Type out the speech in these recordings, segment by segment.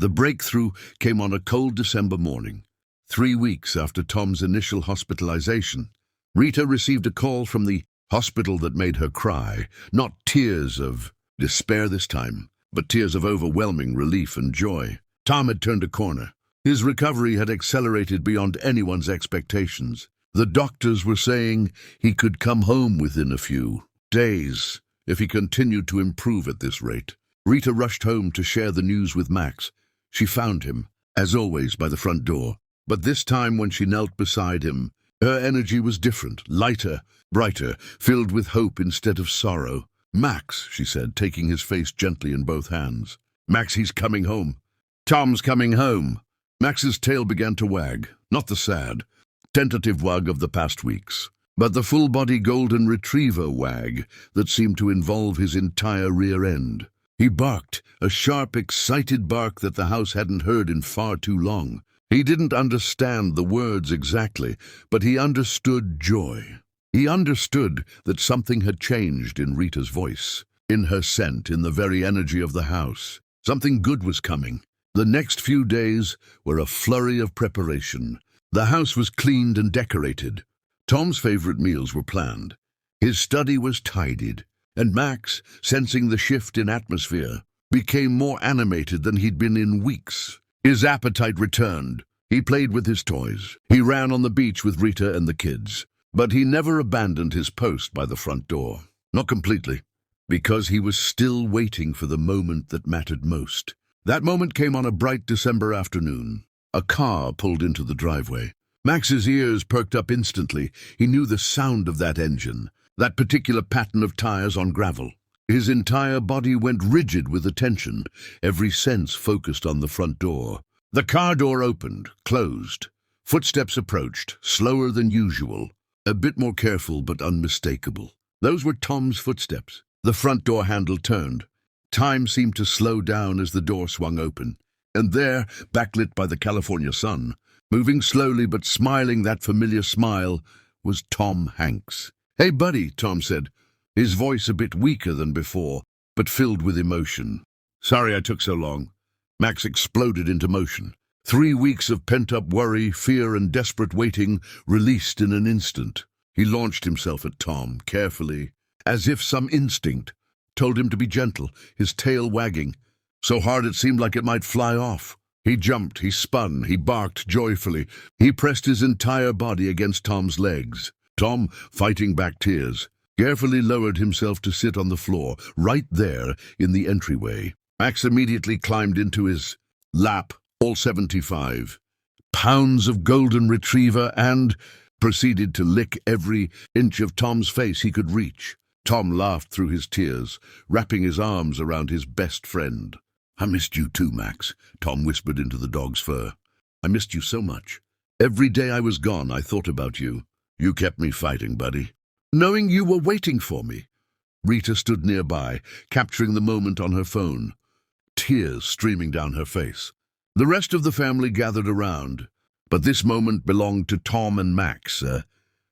The breakthrough came on a cold December morning. 3 weeks after Tom's initial hospitalization, Rita received a call from the hospital that made her cry, not tears of despair this time, but tears of overwhelming relief and joy. Tom had turned a corner. His recovery had accelerated beyond anyone's expectations. The doctors were saying he could come home within a few days if he continued to improve at this rate. Rita rushed home to share the news with Max. She found him, as always, by the front door. But this time when she knelt beside him, her energy was different, lighter, brighter, filled with hope instead of sorrow. "Max," she said, taking his face gently in both hands. "Max, he's coming home. Tom's coming home." Max's tail began to wag, not the sad, tentative wag of the past weeks, but the full-body golden retriever wag that seemed to involve his entire rear end. He barked, a sharp, excited bark that the house hadn't heard in far too long. He didn't understand the words exactly, but he understood joy. He understood that something had changed in Rita's voice, in her scent, in the very energy of the house. Something good was coming. The next few days were a flurry of preparation. The house was cleaned and decorated. Tom's favorite meals were planned. His study was tidied. And Max, sensing the shift in atmosphere, became more animated than he'd been in weeks. His appetite returned. He played with his toys. He ran on the beach with Rita and the kids. But he never abandoned his post by the front door. Not completely, because he was still waiting for the moment that mattered most. That moment came on a bright December afternoon. A car pulled into the driveway. Max's ears perked up instantly. He knew the sound of that engine, that particular pattern of tires on gravel. His entire body went rigid with attention, every sense focused on the front door. The car door opened, closed. Footsteps approached, slower than usual, a bit more careful but unmistakable. Those were Tom's footsteps. The front door handle turned. Time seemed to slow down as the door swung open. And there, backlit by the California sun, moving slowly but smiling that familiar smile, was Tom Hanks. "Hey, buddy," Tom said, his voice a bit weaker than before, but filled with emotion. "Sorry I took so long." Max exploded into motion. 3 weeks of pent-up worry, fear, and desperate waiting released in an instant. He launched himself at Tom, carefully, as if some instinct told him to be gentle, his tail wagging, so hard it seemed like it might fly off. He jumped, he spun, he barked joyfully. He pressed his entire body against Tom's legs. Tom, fighting back tears, carefully lowered himself to sit on the floor, right there in the entryway. Max immediately climbed into his lap, all 75 pounds of golden retriever, and proceeded to lick every inch of Tom's face he could reach. Tom laughed through his tears, wrapping his arms around his best friend. "I missed you too, Max," Tom whispered into the dog's fur. "I missed you so much. Every day I was gone, I thought about you. You kept me fighting, buddy. Knowing you were waiting for me." Rita stood nearby, capturing the moment on her phone, tears streaming down her face. The rest of the family gathered around, but this moment belonged to Tom and Max, a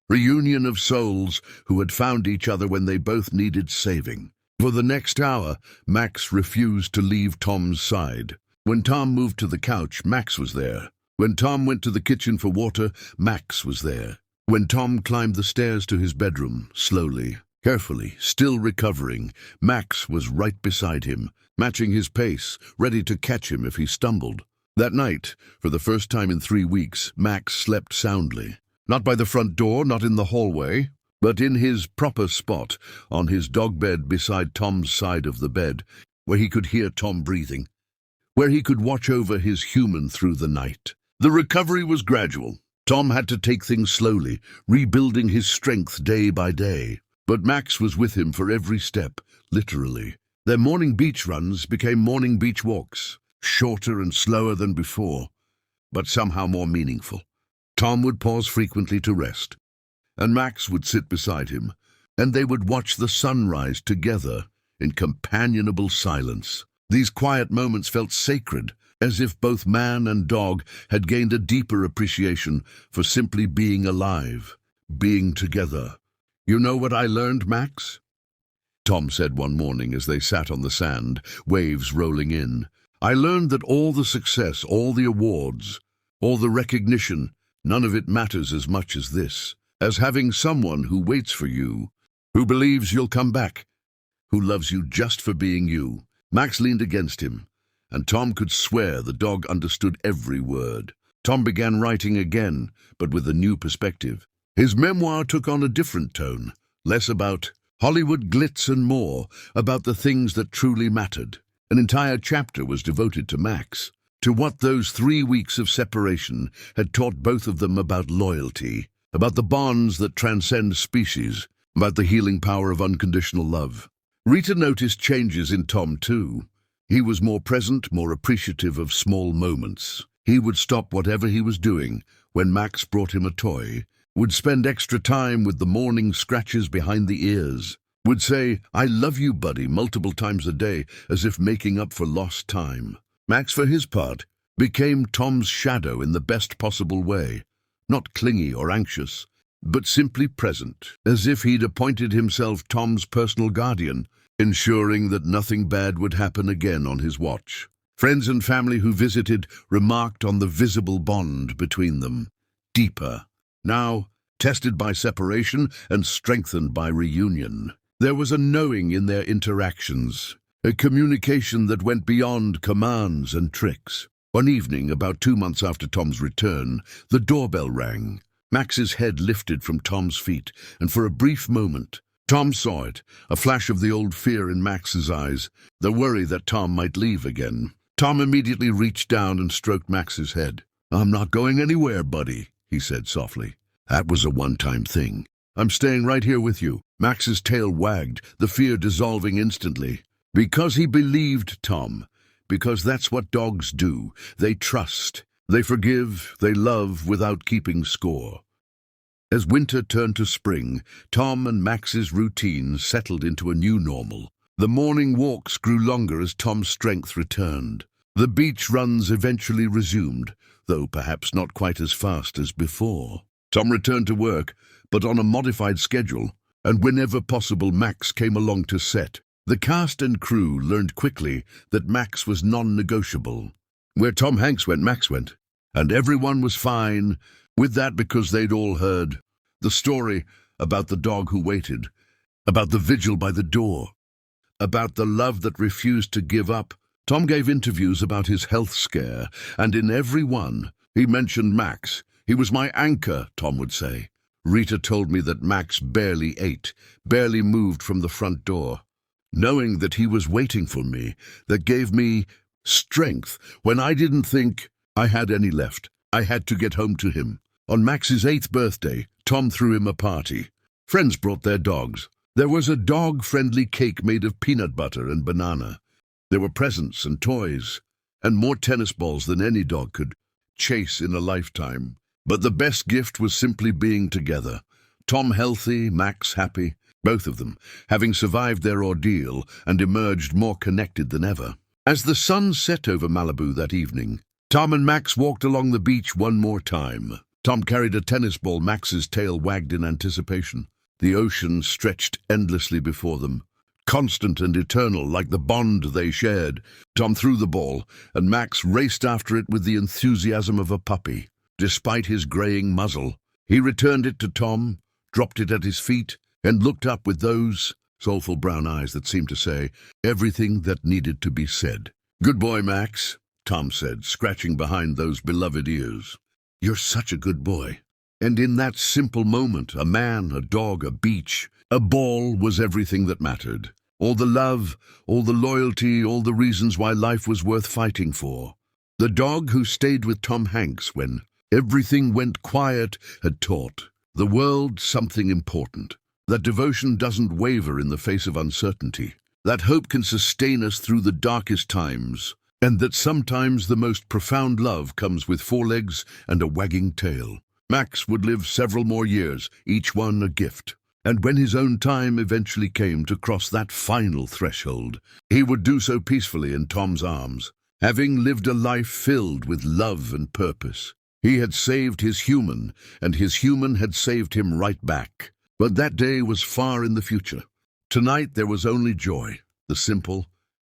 reunion of souls who had found each other when they both needed saving. For the next hour, Max refused to leave Tom's side. When Tom moved to the couch, Max was there. When Tom went to the kitchen for water, Max was there. When Tom climbed the stairs to his bedroom, slowly, carefully, still recovering, Max was right beside him, matching his pace, ready to catch him if he stumbled. That night, for the first time in 3 weeks, Max slept soundly. Not by the front door, not in the hallway, but in his proper spot, on his dog bed beside Tom's side of the bed, where he could hear Tom breathing, where he could watch over his human through the night. The recovery was gradual. Tom had to take things slowly, rebuilding his strength day by day. But Max was with him for every step, literally. Their morning beach runs became morning beach walks, shorter and slower than before, but somehow more meaningful. Tom would pause frequently to rest, and Max would sit beside him, and they would watch the sunrise together in companionable silence. These quiet moments felt sacred, as if both man and dog had gained a deeper appreciation for simply being alive, being together. "You know what I learned, Max?" Tom said one morning as they sat on the sand, waves rolling in. I learned that all the success, all the awards, all the recognition, none of it matters as much as this, as having someone who waits for you, who believes you'll come back, who loves you just for being you. Max leaned against him, and Tom could swear the dog understood every word. Tom began writing again, but with a new perspective. His memoir took on a different tone, less about Hollywood glitz and more about the things that truly mattered. An entire chapter was devoted to Max, to what those 3 weeks of separation had taught both of them about loyalty, about the bonds that transcend species, about the healing power of unconditional love. Rita noticed changes in Tom too. He was more present, more appreciative of small moments. He would stop whatever he was doing when Max brought him a toy, would spend extra time with the morning scratches behind the ears, would say, "I love you, buddy," multiple times a day, as if making up for lost time. Max, for his part, became Tom's shadow in the best possible way, not clingy or anxious, but simply present, as if he'd appointed himself Tom's personal guardian, ensuring that nothing bad would happen again on his watch. Friends and family who visited remarked on the visible bond between them, deeper, now tested by separation and strengthened by reunion. There was a knowing in their interactions, a communication that went beyond commands and tricks. One evening, about 2 months after Tom's return, the doorbell rang. Max's head lifted from Tom's feet, and for a brief moment, Tom saw it, a flash of the old fear in Max's eyes, the worry that Tom might leave again. Tom immediately reached down and stroked Max's head. "I'm not going anywhere, buddy," he said softly. "That was a one-time thing. I'm staying right here with you." Max's tail wagged, the fear dissolving instantly. Because he believed Tom. Because that's what dogs do. They trust. They forgive. They love without keeping score. As winter turned to spring, Tom and Max's routine settled into a new normal. The morning walks grew longer as Tom's strength returned. The beach runs eventually resumed, though perhaps not quite as fast as before. Tom returned to work, but on a modified schedule, and whenever possible Max came along to set. The cast and crew learned quickly that Max was non-negotiable. Where Tom Hanks went, Max went. And everyone was fine with that because they'd all heard the story about the dog who waited, about the vigil by the door, about the love that refused to give up. Tom gave interviews about his health scare, and in every one, he mentioned Max. "He was my anchor," Tom would say. Rita told me that Max barely ate, barely moved from the front door. Knowing that he was waiting for me, that gave me strength when I didn't think I had any left. I had to get home to him. On Max's 8th birthday, Tom threw him a party. Friends brought their dogs. There was a dog-friendly cake made of peanut butter and banana. There were presents and toys, and more tennis balls than any dog could chase in a lifetime. But the best gift was simply being together. Tom healthy, Max happy, both of them having survived their ordeal and emerged more connected than ever. As the sun set over Malibu that evening, Tom and Max walked along the beach one more time. Tom carried a tennis ball. Max's tail wagged in anticipation. The ocean stretched endlessly before them, constant and eternal like the bond they shared. Tom threw the ball, and Max raced after it with the enthusiasm of a puppy. Despite his graying muzzle, he returned it to Tom, dropped it at his feet, and looked up with those soulful brown eyes that seemed to say everything that needed to be said. "Good boy, Max," Tom said, scratching behind those beloved ears. "You're such a good boy." And in that simple moment, a man, a dog, a beach, a ball was everything that mattered. All the love, all the loyalty, all the reasons why life was worth fighting for. The dog who stayed with Tom Hanks when everything went quiet had taught the world something important. That devotion doesn't waver in the face of uncertainty. That hope can sustain us through the darkest times. And that sometimes the most profound love comes with 4 legs and a wagging tail. Max would live several more years, each one a gift. And when his own time eventually came to cross that final threshold, he would do so peacefully in Tom's arms, having lived a life filled with love and purpose. He had saved his human, and his human had saved him right back. But that day was far in the future. Tonight there was only joy, the simple,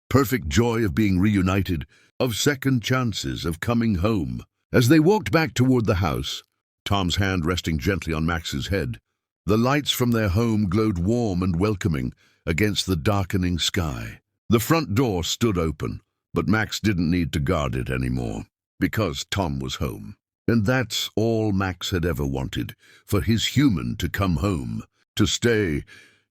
perfect joy of being reunited, of second chances, of coming home. As they walked back toward the house, Tom's hand resting gently on Max's head, the lights from their home glowed warm and welcoming against the darkening sky. The front door stood open, but Max didn't need to guard it anymore, because Tom was home. And that's all Max had ever wanted, for his human to come home, to stay,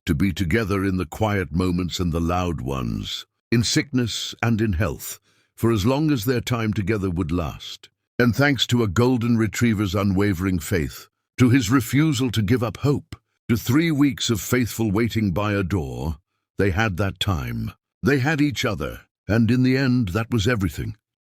to be together in the quiet moments and the loud ones, in sickness and in health, for as long as their time together would last. And thanks to a golden retriever's unwavering faith, to his refusal to give up hope, to 3 weeks of faithful waiting by a door, they had that time. They had each other, and in the end, that was everything.